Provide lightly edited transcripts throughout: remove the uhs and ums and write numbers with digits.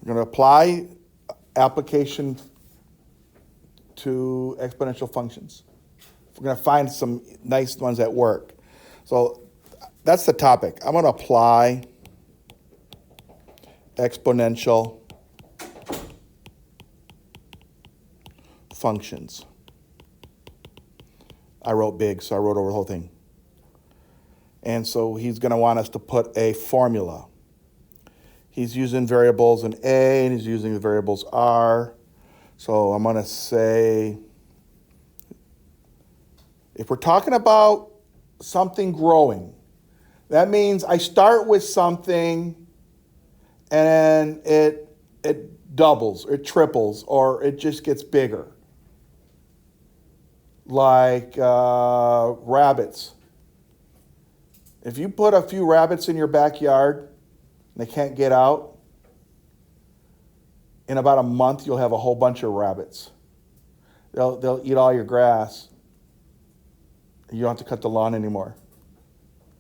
We're going to apply application to exponential functions. We're going to find some nice ones that work. So that's the topic. I'm going to apply exponential functions. I wrote big, so I wrote over the whole thing. And so he's going to want us to put a formula. He's using variables in A, and he's using the variables R. So I'm going to say, if we're talking about something growing, that means I start with something and it doubles, or it triples, or it just gets bigger. Like rabbits. If you put a few rabbits in your backyard and they can't get out, in about a month you'll have a whole bunch of rabbits. They'll eat all your grass. You don't have to cut the lawn anymore.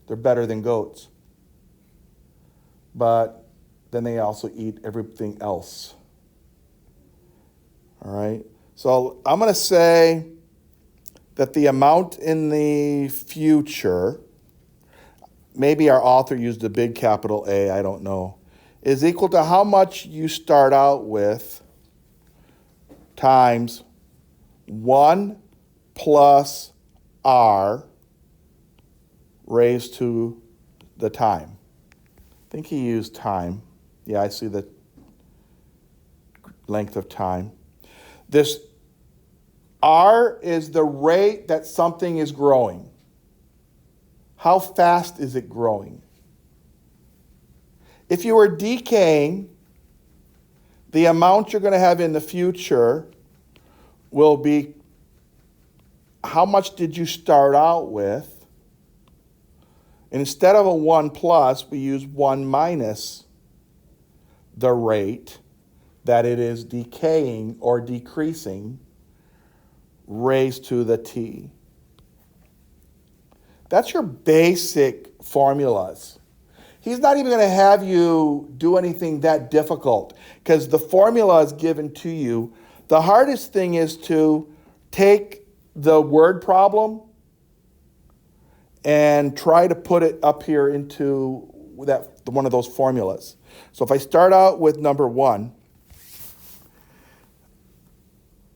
They're better than goats. But then they also eat everything else. All right? So I'm going to say that the amount in the future, maybe our author used a big capital A, I don't know, is equal to how much you start out with times 1 plus R raised to the time. I think he used time. Yeah, I see the length of time. This R is the rate that something is growing. How fast is it growing? If you were decaying, the amount you're going to have in the future will be how much did you start out with? And instead of a 1 plus, we use 1 minus the rate that it is decaying or decreasing raised to the t. That's your basic formulas. He's not even going to have you do anything that difficult because the formula is given to you. The hardest thing is to take the word problem and try to put it up here into one of those formulas. So if I start out with number 1,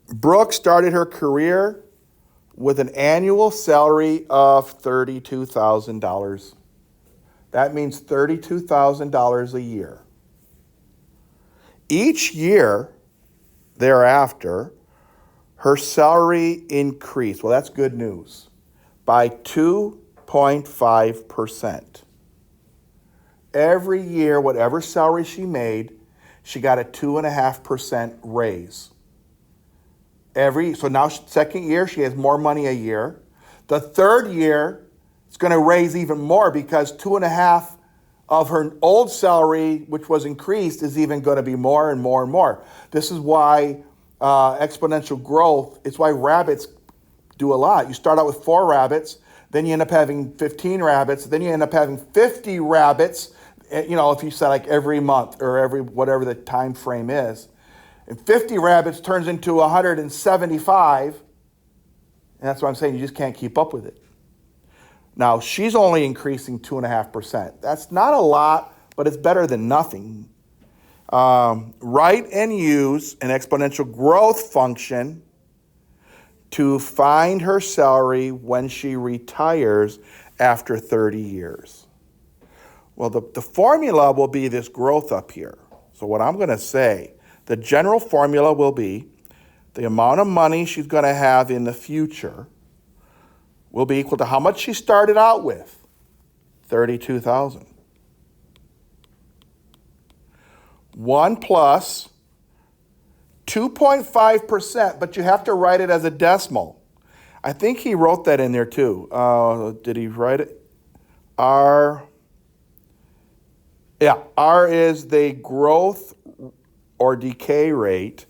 Brooke started her career with an annual salary of $32,000. That means $32,000 a year. Each year thereafter, her salary increased. Well, that's good news. By 2.5%. Every year, whatever salary she made, she got a 2.5% raise. So now, second year, she has more money a year. The third year, it's going to raise even more because 2.5 of her old salary, which was increased, is even going to be more and more and more. This is why exponential growth, it's why rabbits do a lot. You start out with 4 rabbits, then you end up having 15 rabbits, then you end up having 50 rabbits, if you say like every month or every whatever the time frame is. And 50 rabbits turns into 175, and that's what I'm saying, you just can't keep up with it. Now, she's only increasing 2.5%. That's not a lot, but it's better than nothing. Write and use an exponential growth function to find her salary when she retires after 30 years. Well, the formula will be this growth up here. So what I'm going to say, the general formula will be the amount of money she's going to have in the future will be equal to how much she started out with, $32,000. 1 plus 2.5%, but you have to write it as a decimal. I think he wrote that in there too. Did he write it? R is the growth or decay rate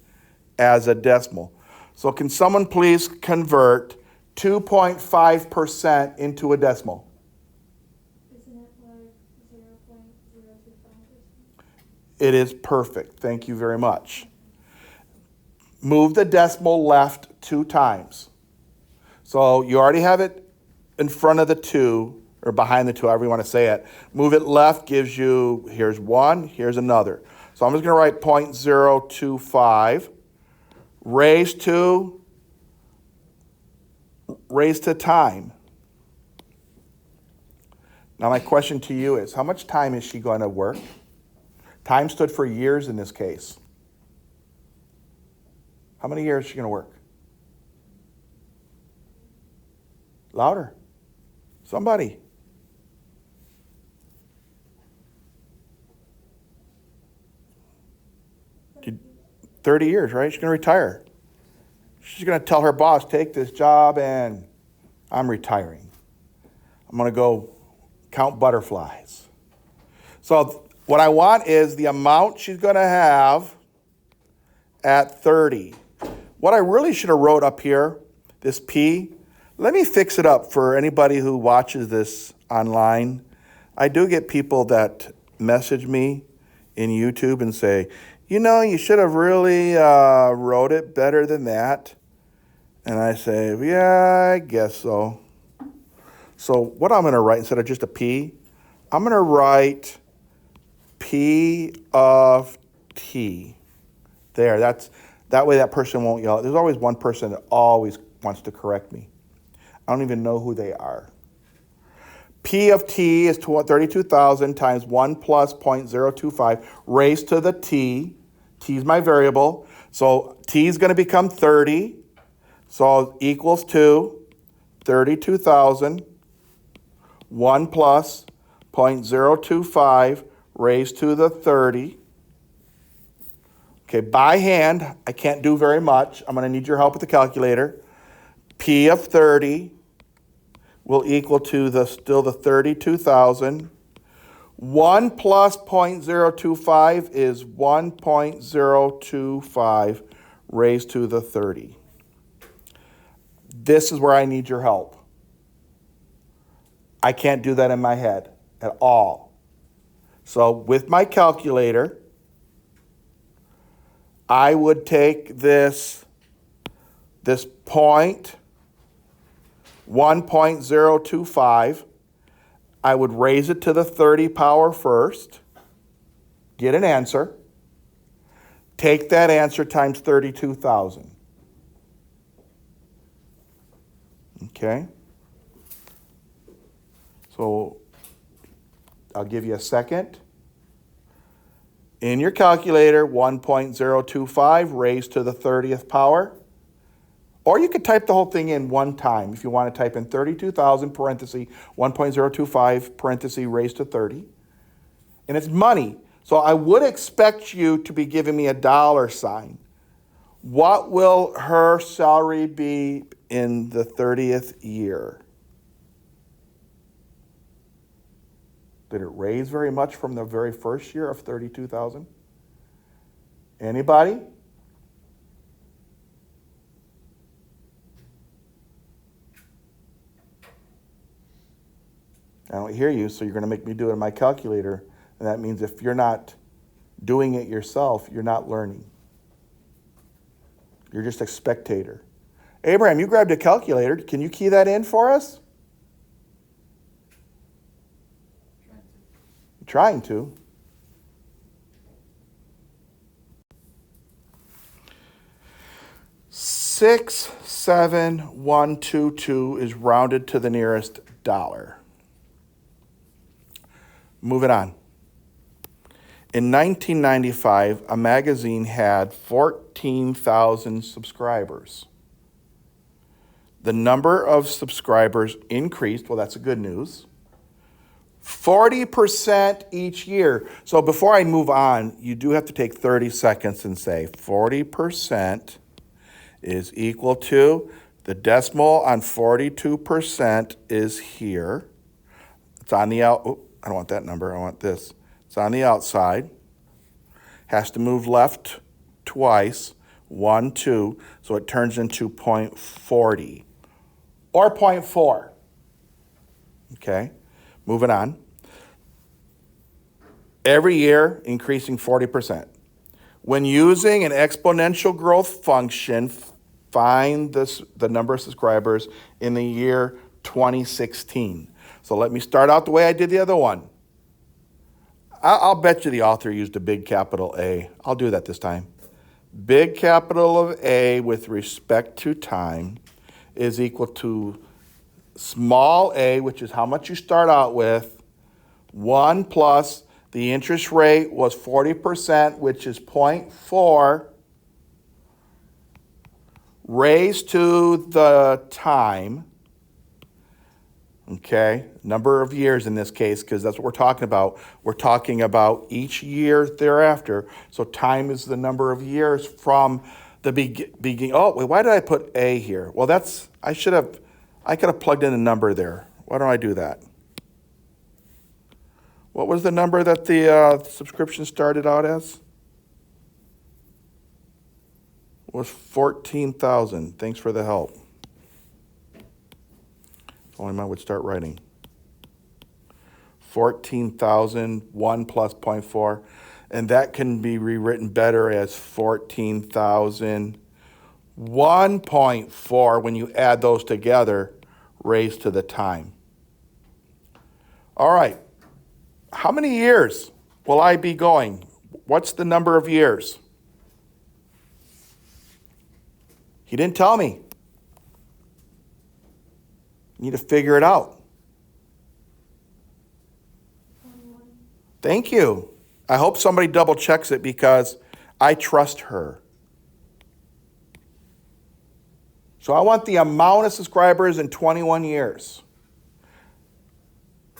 as a decimal. So can someone please convert 2.5% into a decimal? Isn't it like 0.025%? It is perfect. Thank you very much. Move the decimal left 2 times. So you already have it in front of the 2, or behind the 2, however you want to say it. Move it left gives you, here's 1, here's another. So I'm just going to write 0.025 raised to time. Now my question to you is, how much time is she going to work? Time stood for years in this case. How many years is she going to work? Louder. Somebody. Did 30 years, right? She's going to retire. She's going to tell her boss, take this job and I'm retiring. I'm going to go count butterflies. So what I want is the amount she's going to have at 30. What I really should have wrote up here, this P, let me fix it up for anybody who watches this online. I do get people that message me in YouTube and say, you know, you should have really wrote it better than that. And I say, yeah, I guess so. So what I'm going to write instead of just a P, I'm going to write P of T. There, that way that person won't yell. There's always one person that always wants to correct me. I don't even know who they are. P of T is 32,000 times 1 plus 0.025 raised to the T. T is my variable. So T is going to become 30. So equals to 32,000, 1 plus 0.025 raised to the 30. Okay, by hand, I can't do very much. I'm going to need your help with the calculator. P of 30 will equal to still the 32,000. 1 plus 0.025 is 1.025 raised to the 30. This is where I need your help. I can't do that in my head at all. So with my calculator, I would take this point, 1.025. I would raise it to the 30 power first, get an answer, take that answer times 32,000. Okay? So I'll give you a second. In your calculator, 1.025 raised to the 30th power. Or you could type the whole thing in one time. If you want to type in 32,000 parenthesis, 1.025 parenthesis raised to 30. And it's money. So I would expect you to be giving me a dollar sign. What will her salary be in the 30th year? Did it raise very much from the very first year of 32,000? Anybody? I don't hear you, so you're going to make me do it in my calculator. And that means if you're not doing it yourself, you're not learning. You're just a spectator. Abraham, you grabbed a calculator. Can you key that in for us? Trying to. $67122 is rounded to the nearest dollar. Moving on. In 1995, a magazine had 14,000 subscribers. The number of subscribers increased. Well, that's a good news. 40% each year. So before I move on, you do have to take 30 seconds and say 40% is equal to, the decimal on 42% is here. It's on the out, oh, I don't want that number, I want this. It's on the outside. Has to move left twice, 1, 2, so it turns into 0.40 or 0.4. Okay, moving on. Every year, increasing 40%. When using an exponential growth function, find the number of subscribers in the year 2016. So let me start out the way I did the other one. I'll bet you the author used a big capital A. I'll do that this time. Big capital of A with respect to time is equal to small a, which is how much you start out with, 1 plus the interest rate was 40%, which is 0.4, raised to the time, okay, number of years in this case, because that's what we're talking about. We're talking about each year thereafter. So time is the number of years from the beginning. Oh, wait, why did I put A here? Well, I could have plugged in a number there. Why don't I do that? What was the number that the subscription started out as? It was 14,000. Thanks for the help. If only I would start writing. 14,000, 1 plus 0.4. And that can be rewritten better as 14,000, 1.4 when you add those together, raised to the time. All right. How many years will I be going? What's the number of years? He didn't tell me. You need to figure it out. 21. Thank you. I hope somebody double checks it because I trust her. So I want the amount of subscribers in 21 years.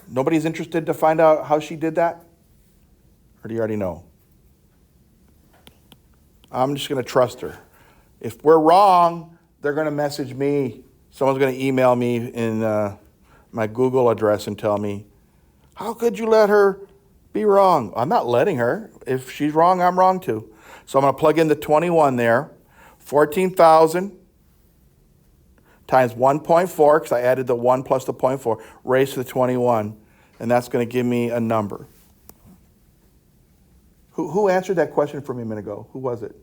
Nobody's interested to find out how she did that? Or do you already know? I'm just going to trust her. If we're wrong, they're going to message me. Someone's going to email me in my Google address and tell me, how could you let her be wrong? I'm not letting her. If she's wrong, I'm wrong too. So I'm going to plug in the 21 there. 14,000 times 1.4, because I added the 1 plus the 0.4, raised to the 21, and that's going to give me a number. Who answered that question for me a minute ago? Who was it?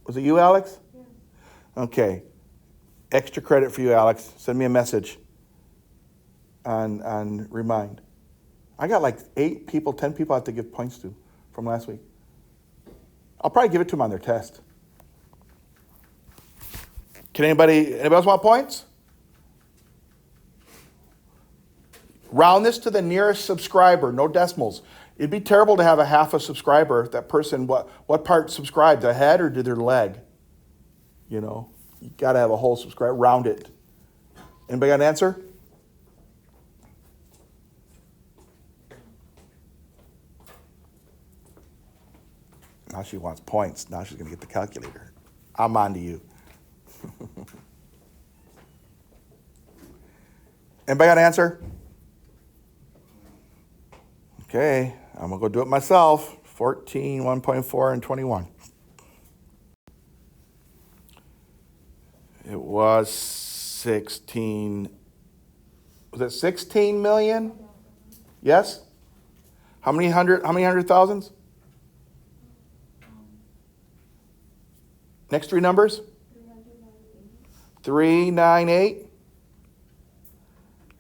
Was it you, Alex? Yeah. Okay. Extra credit for you, Alex. Send me a message on Remind. I got like 8 people, 10 people I have to give points to from last week. I'll probably give it to them on their test. Can anybody else want points? Round this to the nearest subscriber, no decimals. It'd be terrible to have a half a subscriber. That person, what part subscribed, the head or did their leg? You know, you got to have a whole subscriber, round it. Anybody got an answer? Now she wants points. Now she's going to get the calculator. I'm on to you. Anybody got an answer? Okay, I'm going to go do it myself. 14, 1.4, and 21. It was 16. Was it 16 million? Yes? How many hundred thousands? Next 3 numbers? 398,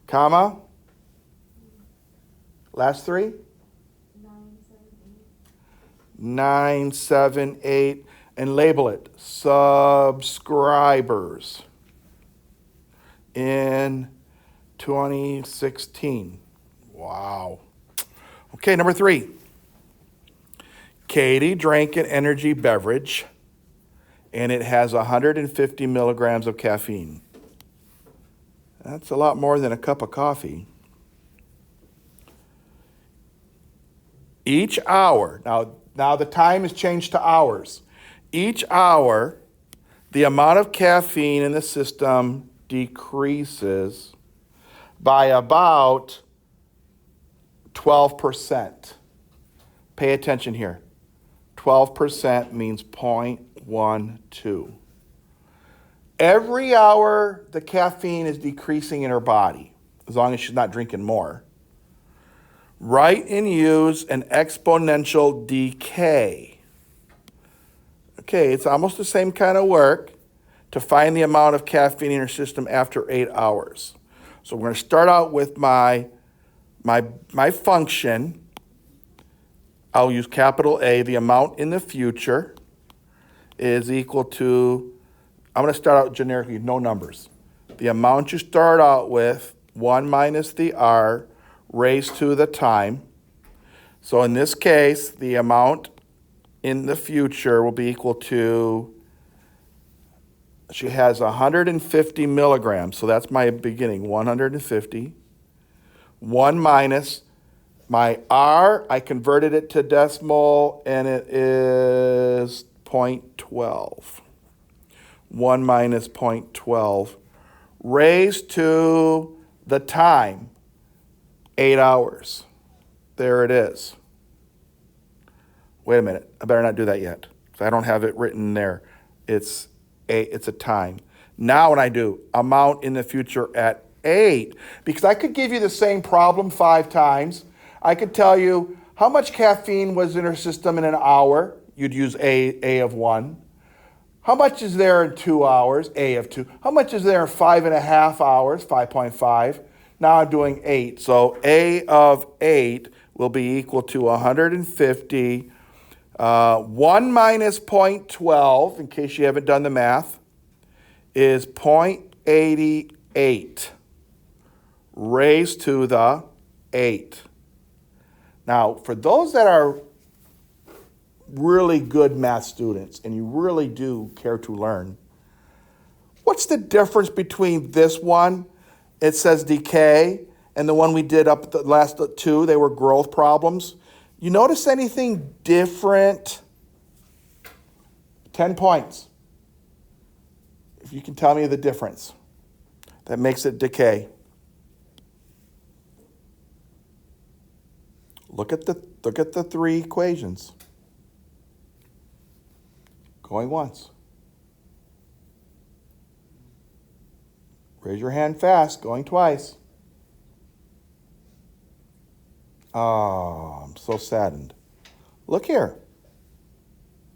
comma, last 3? 978, and label it subscribers in 2016. Wow. Okay, number 3. Katie drank an energy beverage and it has 150 milligrams of caffeine. That's a lot more than a cup of coffee. Each hour, now the time has changed to hours. Each hour, the amount of caffeine in the system decreases by about 12%. Pay attention here. 12% means 0.12. Every hour, the caffeine is decreasing in her body, as long as she's not drinking more. Write and use an exponential decay. Okay, it's almost the same kind of work to find the amount of caffeine in your system after 8 hours. So we're going to start out with my function. I'll use capital A. The amount in the future is equal to, I'm going to start out generically, no numbers. The amount you start out with, 1 minus the R raised to the time. So in this case, the amount in the future will be equal to, she has 150 milligrams, so that's my beginning, 150. 1 minus my R, I converted it to decimal, and it is 0.12. 1 minus 0.12 raised to the time, 8 hours. There it is. Wait a minute, I better not do that yet, because I don't have it written there. It's a time. Now when I do amount in the future at 8, because I could give you the same problem 5 times. I could tell you how much caffeine was in her system in an hour. You'd use A of 1. How much is there in 2 hours? A of 2. How much is there in 5.5 hours? 5.5. Now I'm doing 8. So A of 8 will be equal to 150. 1 minus 0.12, in case you haven't done the math, is 0.88 raised to the 8. Now, for those that are really good math students and you really do care to learn, what's the difference between this one, it says decay, and the one we did up the last 2, they were growth problems? You notice anything different? 10 points. If you can tell me the difference that makes it decay. Look at the 3 equations. Going once. Raise your hand fast. Going twice. Oh, I'm so saddened. Look here.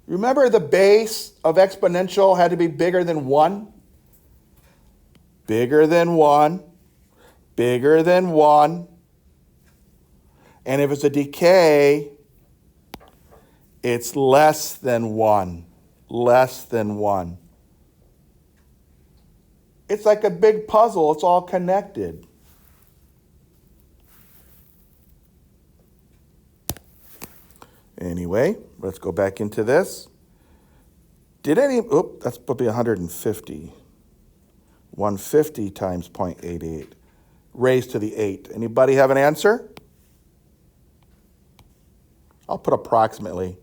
Remember the base of exponential had to be bigger than 1? Bigger than 1. Bigger than 1. And if it's a decay, it's less than 1. Less than 1. It's like a big puzzle. It's all connected. Anyway, let's go back into this. That's probably 150. 150 times 0.88 raised to the 8. Anybody have an answer? I'll put approximately.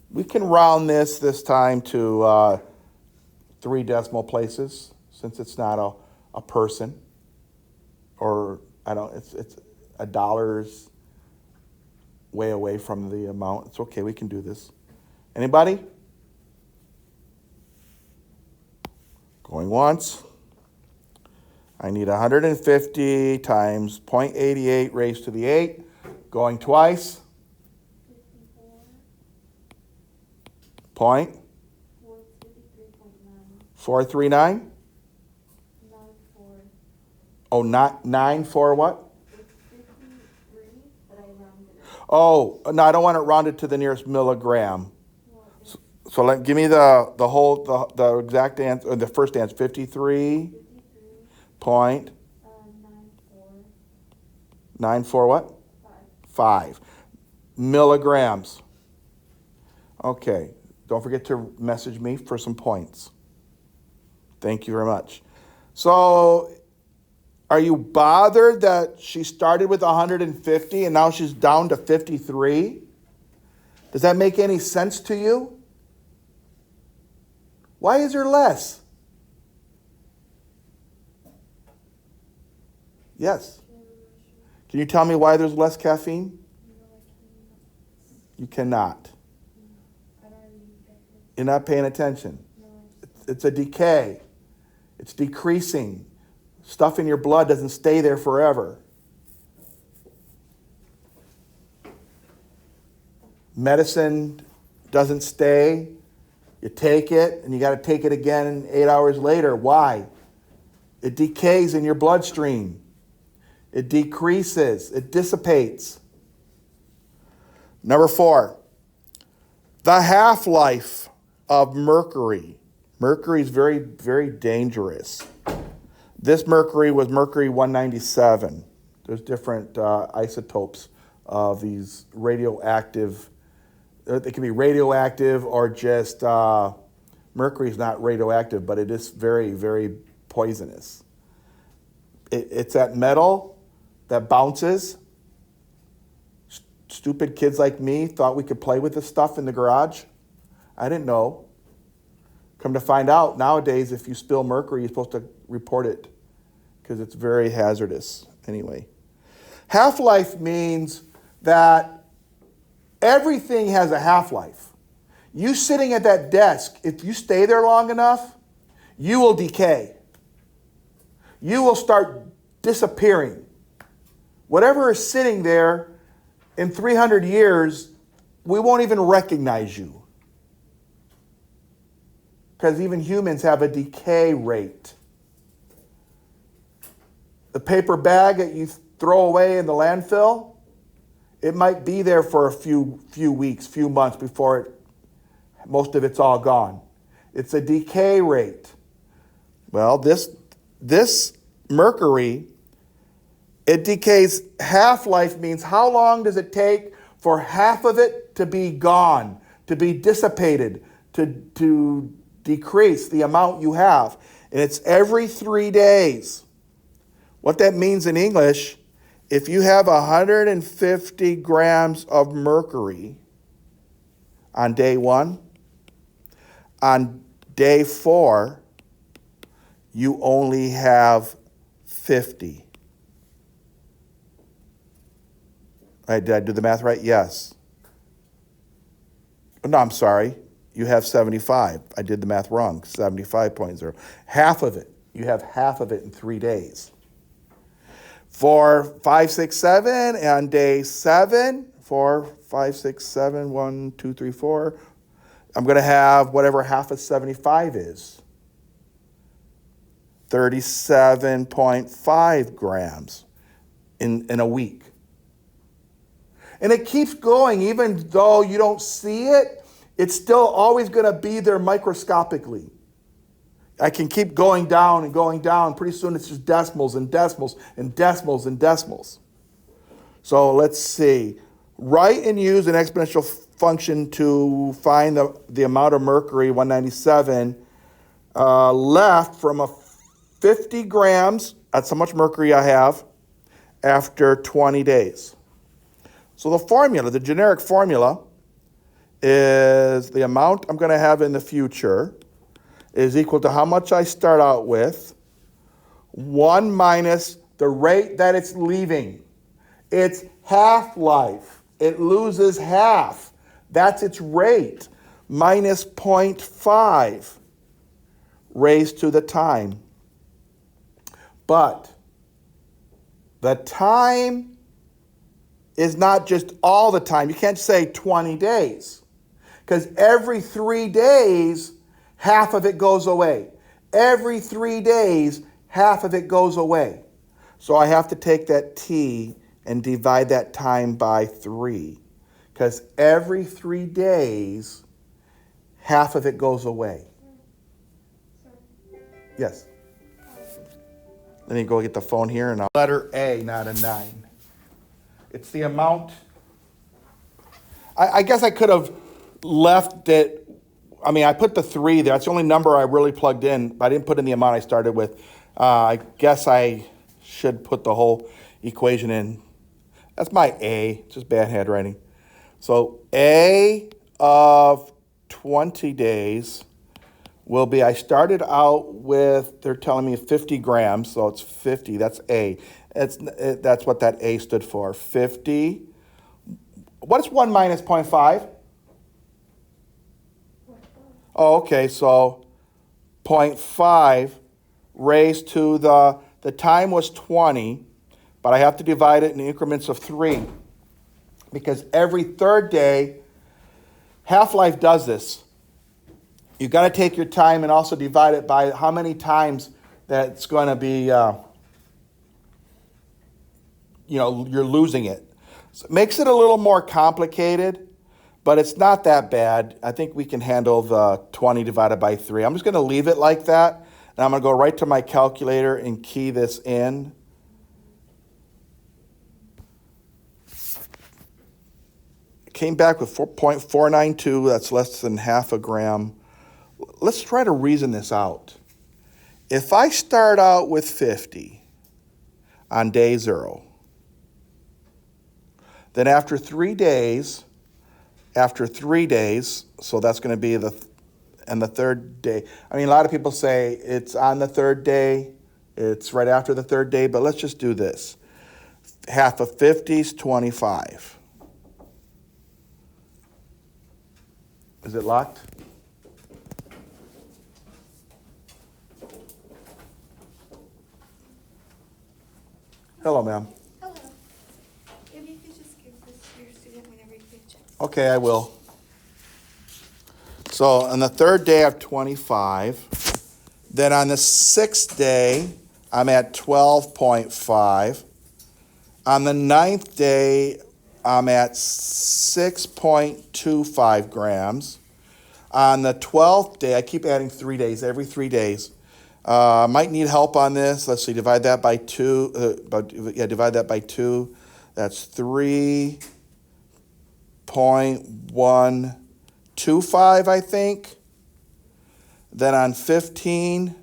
We can round this time to 3 decimal places, since it's not a person, or it's a dollar's way away from the amount. It's okay, we can do this. Anybody? Going once. I need 150 times 0.88 raised to the 8. Going twice. 54. Point. 439. 94. Oh, not 94 what? It's 53, but I rounded it. Oh, no, I don't want it rounded to the nearest milligram. Well, it's So give me the exact answer, or the first answer, 53 53, point 94, 94 what? 5. 5 milligrams. Okay, don't forget to message me for some points. Thank you very much. So, are you bothered that she started with 150 and now she's down to 53? Does that make any sense to you? Why is there less? Yes. Can you tell me why there's less caffeine? You cannot. You're not paying attention. It's a decay. It's decreasing. Stuff in your blood doesn't stay there forever. Medicine doesn't stay. You take it, and you got to take it again 8 hours later. Why? It decays in your bloodstream. It decreases. It dissipates. Number 4, the half-life of mercury. Mercury is very, very dangerous. This mercury was mercury 197. There's different isotopes of these radioactive. It can be radioactive or just mercury is not radioactive, but it is very, very poisonous. It's that metal that bounces. Stupid kids like me thought we could play with this stuff in the garage. I didn't know. Come to find out, nowadays, if you spill mercury, you're supposed to report it because it's very hazardous. Anyway, half-life means that everything has a half-life. You sitting at that desk, if you stay there long enough, you will decay. You will start disappearing. Whatever is sitting there, in 300 years, we won't even recognize you. Because even humans have a decay rate. The paper bag that you throw away in the landfill, it might be there for a few weeks, few months before most of it's all gone. It's a decay rate. Well, this mercury, it decays. Half-life means how long does it take for half of it to be gone, to be dissipated, to decrease the amount you have. And it's every 3 days. What that means in English, if you have 150 grams of mercury on day 1, on day 4, you only have 50. Did I do the math right? Yes. No, I'm sorry. You have 75. I did the math wrong. 75.0. Half of it. You have half of it in 3 days. For 5, 6, 7, on day 7, 4, 5, 6, 7, 1, 2, 3, 4, I'm going to have whatever half of 75 is. 37.5 grams in a week. And it keeps going, even though you don't see it, it's still always going to be there microscopically. I can keep going down and going down. Pretty soon it's just decimals and decimals and decimals and decimals. So let's see. Write and use an exponential function to find the amount of mercury, 197, left from a 50 grams, that's how much mercury I have, after 20 days. So the formula, the generic formula, is the amount I'm going to have in the future is equal to how much I start out with, 1 minus the rate that it's leaving. It's half-life. It loses half. That's its rate, minus 0.5 raised to the time. But the time is not just all the time. You can't say 20 days. Because every 3 days, half of it goes away. Every 3 days, half of it goes away. So I have to take that t and divide that time by 3. Because every 3 days, half of it goes away. Yes? Let me go get the phone here and I'll... Letter A, not a 9. It's the amount. I guess I could have left it. I mean, I put the 3 there. That's the only number I really plugged in, but I didn't put in the amount I started with. I guess I should put the whole equation in. That's my A, just bad handwriting. So A of 20 days will be, I started out with, they're telling me 50 grams, so it's 50, that's A. That's what that A stood for, 50. What's 1 minus 0.5? Oh, okay, so 0.5 raised to the time was 20, but I have to divide it in increments of 3 because every third day Half-life does this. You've got to take your time and also divide it by how many times that's going to be, you're losing it. So it makes it a little more complicated, but it's not that bad. I think we can handle the 20 divided by 3. I'm just going to leave it like that, and I'm going to go right to my calculator and key this in. It came back with 4.492. That's less than half a gram. Let's try to reason this out. If I start out with 50 on day 0, then after 3 days, so that's going to be the third day. I mean, a lot of people say it's on the third day, it's right after the third day, but let's just do this. Half of 50 is 25. Is it locked? Hello, ma'am. Hello. If you could just give this to your student whenever you get a chance. Okay, I will. So on the third day, I have 25. Then on the 6th day, I'm at 12.5. On the 9th day, I'm at 6.25 grams. On the 12th day, I keep adding 3 days, every 3 days. Might need help on this. Let's see, divide that by 2. Divide that by 2. That's 3.125, I think. Then on 15,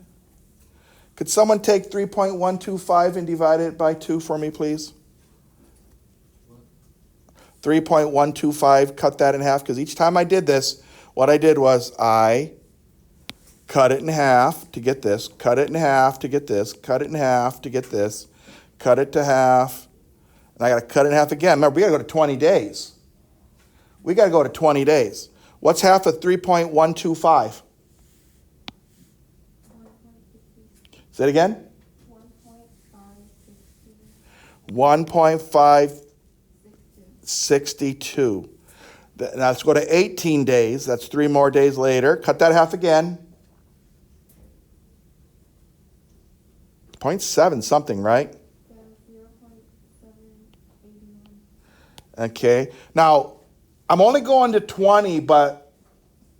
could someone take 3.125 and divide it by 2 for me, please? 3.125, cut that in half, because each time I did this, what I did was I cut it in half to get this, cut it in half to get this, cut it in half to get this, cut it to half, and I got to cut it in half again. Remember, we got to go to 20 days. We got to go to 20 days. What's half of 3.125? Say it again? 1.562. Now let's go to 18 days. That's 3 more days later. Cut that half again. 0.7 something, right? Okay. Now, I'm only going to 20, but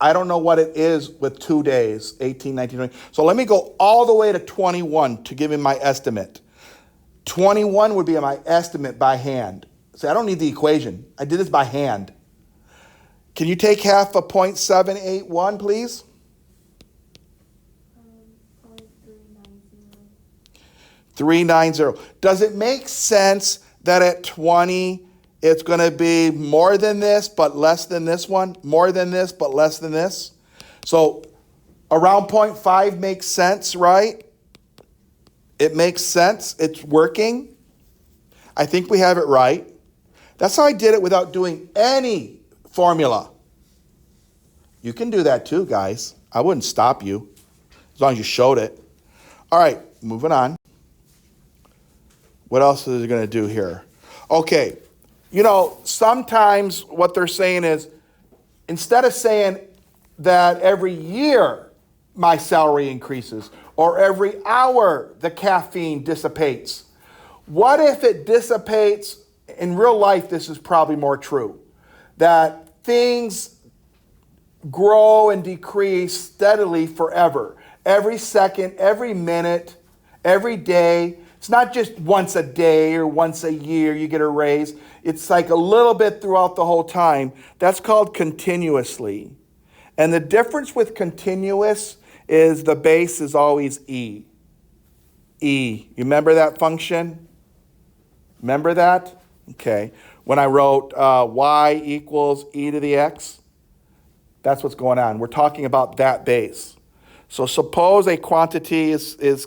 I don't know what it is with 2 days, 18, 19, 20. So let me go all the way to 21 to give me my estimate. 21 would be my estimate by hand. See, I don't need the equation. I did this by hand. Can you take half of 0.781, please? 390. Does it make sense that at 20, it's going to be more than this, but less than this one? More than this, but less than this? So around 0.5 makes sense, right? It makes sense. It's working. I think we have it right. That's how I did it without doing any formula. You can do that too, guys. I wouldn't stop you as long as you showed it. All right, moving on. What else is it going to do here? Okay, sometimes what they're saying is, instead of saying that every year my salary increases or every hour the caffeine dissipates, what if it dissipates? In real life, this is probably more true, that things grow and decrease steadily forever. Every second, every minute, every day. It's not just once a day or once a year you get a raise. It's like a little bit throughout the whole time. That's called continuously. And the difference with continuous is the base is always E. E. You remember that function? Remember that? Okay. When I wrote y equals e to the x, that's what's going on. We're talking about that base. So suppose a quantity is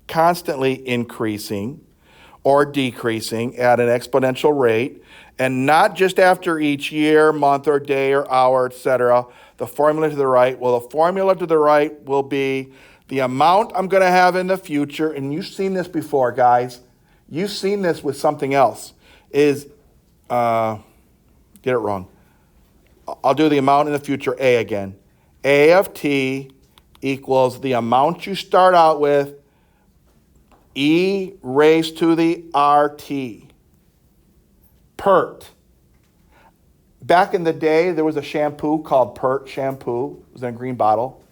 constantly increasing or decreasing at an exponential rate, and not just after each year, month, or day, or hour, etc. The formula to the right, the formula to the right will be the amount I'm going to have in the future, and you've seen this before, guys. You've seen this with something else, is, get it wrong. I'll do the amount in the future, A again. A of t equals the amount you start out with, e raised to the rt. Pert. Back in the day, there was a shampoo called Pert shampoo. It was in a green bottle.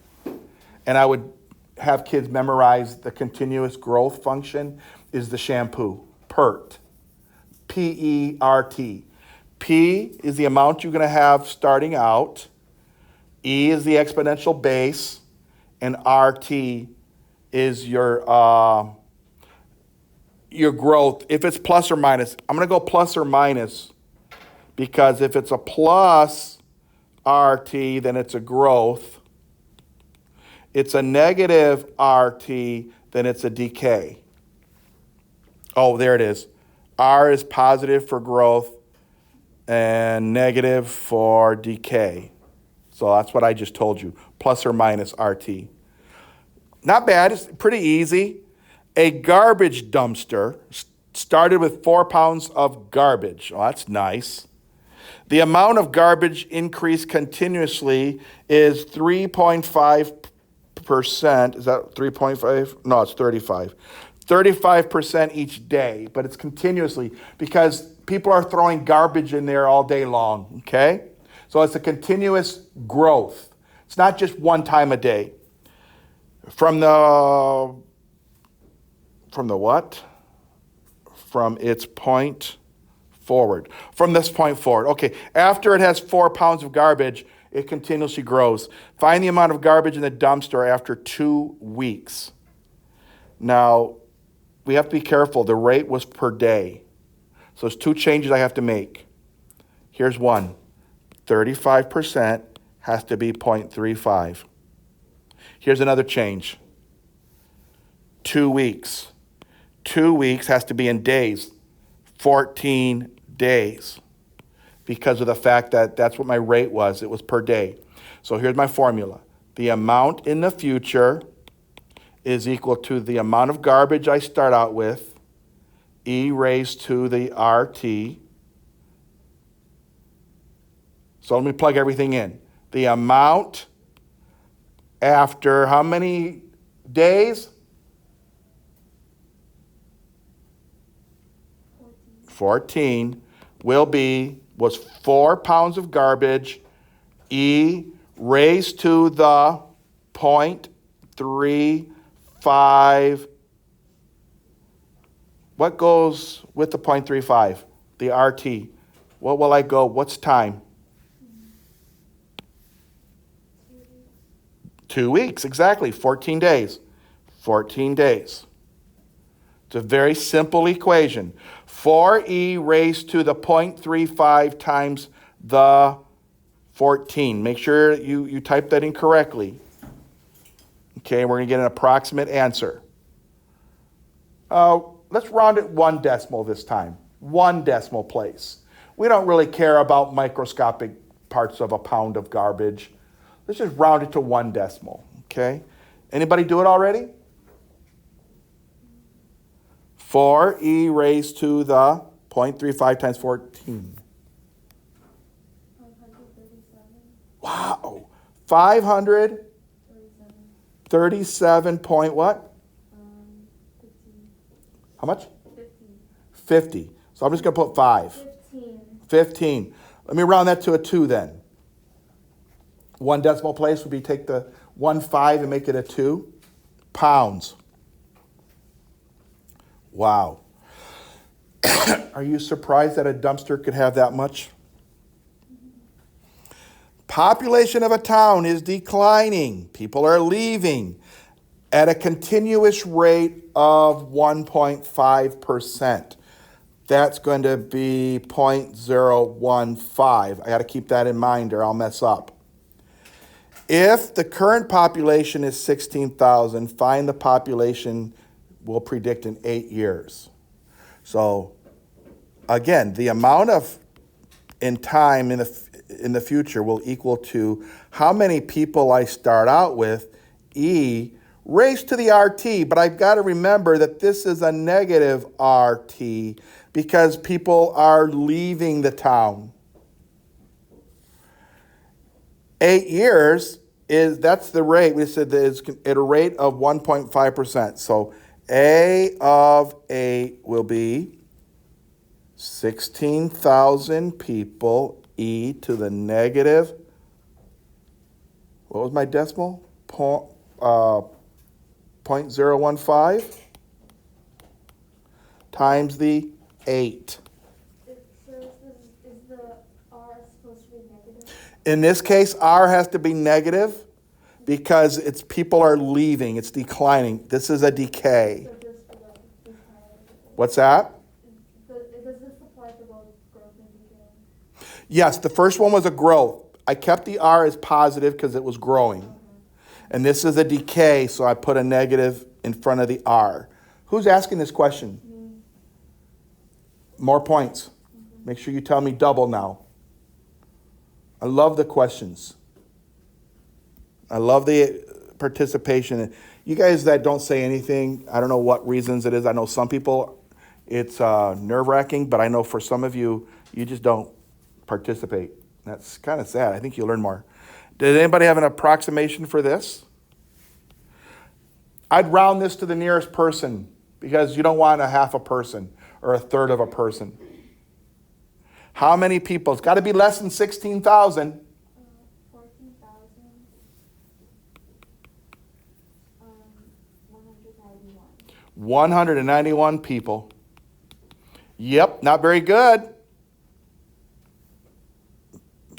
And I would have kids memorize the continuous growth function is the shampoo. Pert. P-E-R-T. P is the amount you're going to have starting out. E is the exponential base. And RT is your growth. If it's plus or minus, I'm going to go plus or minus, because if it's a plus RT, then it's a growth. It's a negative RT, then it's a decay. Oh, there it is. R is positive for growth and negative for decay. So that's what I just told you, plus or minus RT. Not bad, it's pretty easy. A garbage dumpster started with 4 pounds of garbage. Oh, that's nice. The amount of garbage increased continuously is 3.5%. Is that 3.5? No, it's 35. 35% each day, but it's continuously because people are throwing garbage in there all day long, okay? So it's a continuous growth. It's not just one time a day. From the what? From its point forward. From this point forward. Okay, after it has 4 pounds of garbage, it continuously grows. Find the amount of garbage in the dumpster after 2 weeks. Now, we have to be careful. The rate was per day. So there's 2 changes I have to make. Here's one. 35% has to be 0.35. Here's another change. 2 weeks. 2 weeks has to be in days. 14 days. Because of the fact that that's what my rate was. It was per day. So here's my formula. The amount in the future is equal to the amount of garbage I start out with, e raised to the RT. So let me plug everything in. The amount after how many days? 14 was 4 pounds of garbage, e raised to the 0.35. What goes with the 0.35? The RT. What will I go? What's time? 2 weeks, exactly. 14 days. 14 days. It's a very simple equation. 4e raised to the 0.35 times the 14. Make sure you type that in correctly. Okay, we're going to get an approximate answer. Let's round it 1 decimal this time. 1 decimal place. We don't really care about microscopic parts of a pound of garbage. Let's just round it to 1 decimal, okay? Anybody do it already? 4e raised to the 0.35 times 14. 537. Wow. 537 point what? 15. How much? 15. 50. So I'm just going to put 5. 15. 15. Let me round that to a 2 then. 1 decimal place would be take the 1 5 and make it a 2. Pounds. Wow. Are you surprised that a dumpster could have that much? Population of a town is declining. People are leaving at a continuous rate of 1.5%. That's going to be 0.015. I got to keep that in mind or I'll mess up. If the current population is 16,000, find the population we'll predict in 8 years. So again, the amount of in time in the future will equal to how many people I start out with, e raised to the RT, but I've got to remember that this is a negative RT because people are leaving the town. 8 years that's the rate. We said that it's at a rate of 1.5%. So A of 8 will be 16,000 people, e to the negative, what was my decimal? 0.015 times the 8. So is the R supposed to be negative? In this case, R has to be negative because it's people are leaving. It's declining. This is a decay. So just for the decay. What's that? Does this apply to both growth and decay? Yes, the first one was a growth. I kept the R as positive because it was growing. And this is a decay, so I put a negative in front of the R. Who's asking this question? More points. Make sure you tell me double now. I love the questions. I love the participation. You guys that don't say anything, I don't know what reasons it is. I know some people, it's nerve-wracking, but I know for some of you, you just don't participate. That's kind of sad. I think you'll learn more. Did anybody have an approximation for this? I'd round this to the nearest person because you don't want a half a person or a third of a person. How many people? It's got to be less than 16,000. 191. 191 people. Yep, not very good.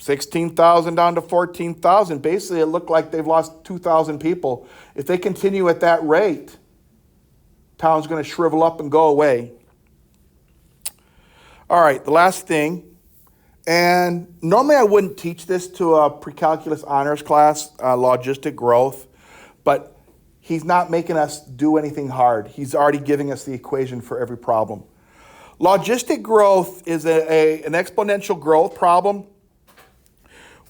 16,000 down to 14,000. Basically, it looked like they've lost 2,000 people. If they continue at that rate, town's going to shrivel up and go away. All right, the last thing, and normally I wouldn't teach this to a pre-calculus honors class, logistic growth, but he's not making us do anything hard. He's already giving us the equation for every problem. Logistic growth is an exponential growth problem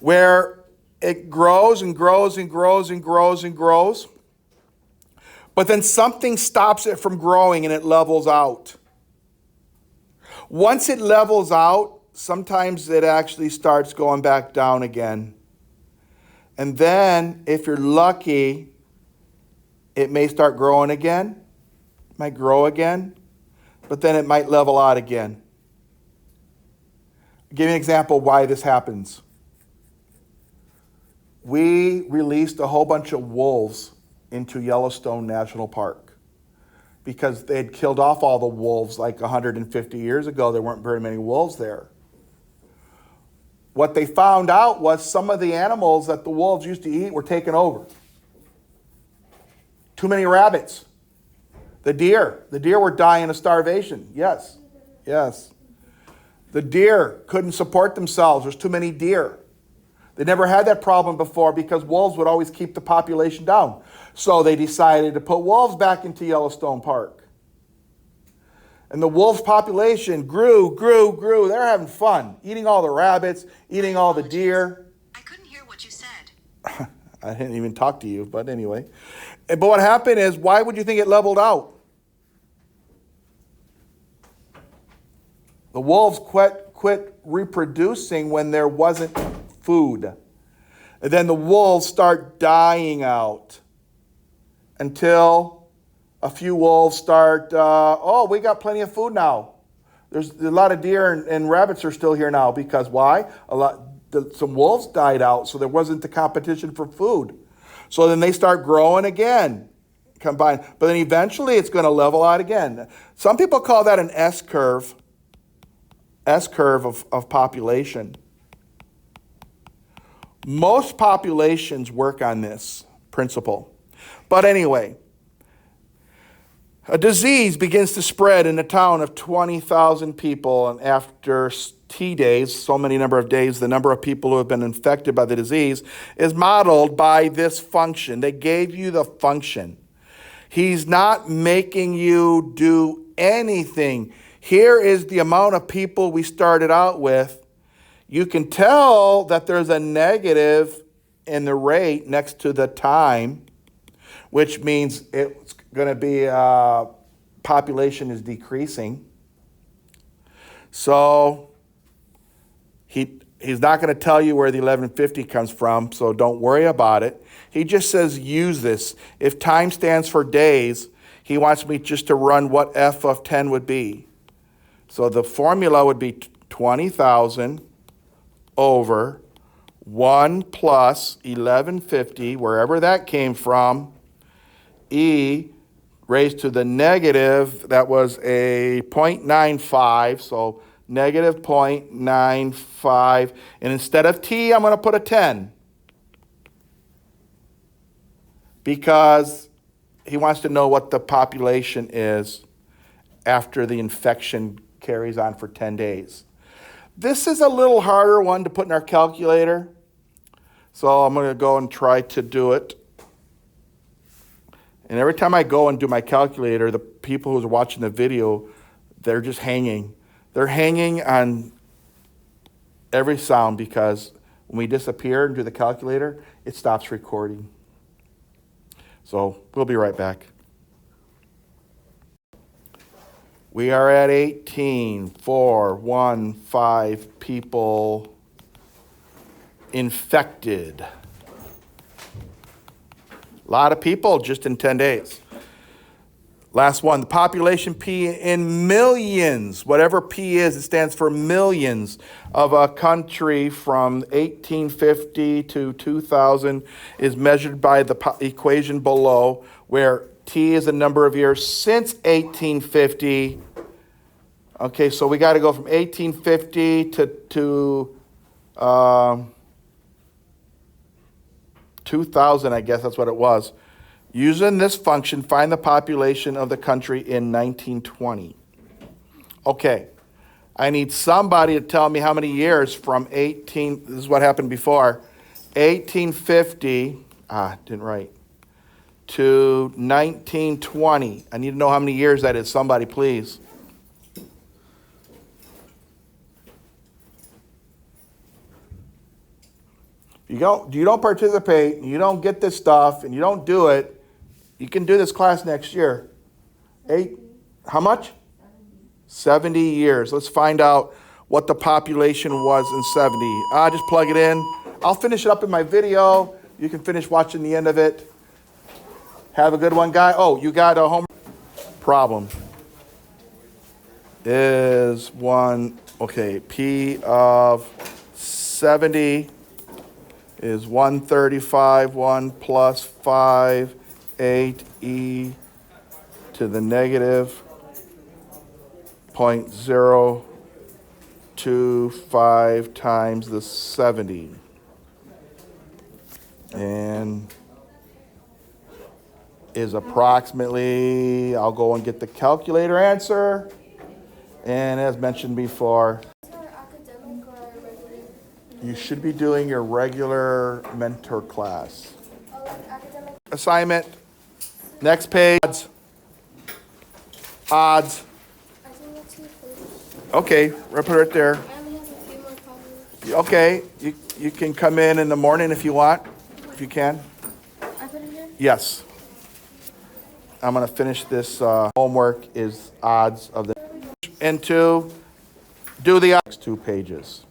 where it grows and grows and grows and grows and grows, but then something stops it from growing and it levels out. Once it levels out, sometimes it actually starts going back down again. And then, if you're lucky, it may start growing again, might grow again, but then it might level out again. I'll give you an example of why this happens. We released a whole bunch of wolves into Yellowstone National Park because they had killed off all the wolves like 150 years ago. There weren't very many wolves there. What they found out was some of the animals that the wolves used to eat were taken over. Too many rabbits. The deer were dying of starvation. Yes. The deer couldn't support themselves. There's too many deer. They never had that problem before because wolves would always keep the population down. So they decided to put wolves back into Yellowstone Park. And the wolf population grew. They're having fun, eating all the rabbits, eating all the deer. I couldn't hear what you said. I didn't even talk to you, but anyway. But what happened is, why would you think it leveled out? The wolves quit reproducing when there wasn't food. And then the wolves start dying out until a few wolves start, we got plenty of food now. There's a lot of deer and rabbits are still here now because why? Some wolves died out, so there wasn't the competition for food. So then they start growing again, combined. But then eventually it's going to level out again. Some people call that an S-curve of population. Most populations work on this principle. But anyway, a disease begins to spread in a town of 20,000 people, and after T days, so many number of days, the number of people who have been infected by the disease is modeled by this function. They gave you the function. He's not making you do anything. Here is the amount of people we started out with. You can tell that there's a negative in the rate next to the time, which means it's going to be population is decreasing. So He's not going to tell you where the 1150 comes from, so don't worry about it. He just says use this. If time stands for days, he wants me just to run what f of 10 would be. So the formula would be 20,000 over 1 plus 1150, wherever that came from, e raised to the negative, that was a 0.95, so negative 0.95. And instead of t, I'm going to put a 10. Because he wants to know what the population is after the infection carries on for 10 days. This is a little harder one to put in our calculator. So I'm going to go and try to do it. And every time I go and do my calculator, the people who are watching the video, they're just hanging. They're hanging on every sound because when we disappear and do the calculator, it stops recording. So we'll be right back. We are at 18,415 people infected. A lot of people just in 10 days. Last one, the population P in millions. Whatever P is, it stands for millions of a country from 1850 to 2000 is measured by the equation below, where T is the number of years since 1850. Okay, so we got to go from 1850 to 2000, I guess that's what it was. Using this function, find the population of the country in 1920. Okay, I need somebody to tell me how many years from this is what happened before, 1850, didn't write, to 1920. I need to know how many years that is. Somebody, please. You don't participate, you don't get this stuff, and you don't do it, you can do this class next year. 8, how much? 70 years. Let's find out what the population was in 70. Just plug it in. I'll finish it up in my video. You can finish watching the end of it. Have a good one, guy. Oh, you got a homework problem. Is one, okay, P of 70 is 135, 1 plus 5, 8e to the negative 0.025 times the 70. And is approximately, I'll go and get the calculator answer. And as mentioned before, Academic or regular? you should be doing your regular mentor class. Oh, like academic. Assignment, next page. Odds. I think that's your first. Okay, right, put it right there. I only have a few more problems. Okay, you can come in the morning if you want, if you can. I put it here? Yes. I'm going to finish this homework is odds of the and to do the next 2 pages.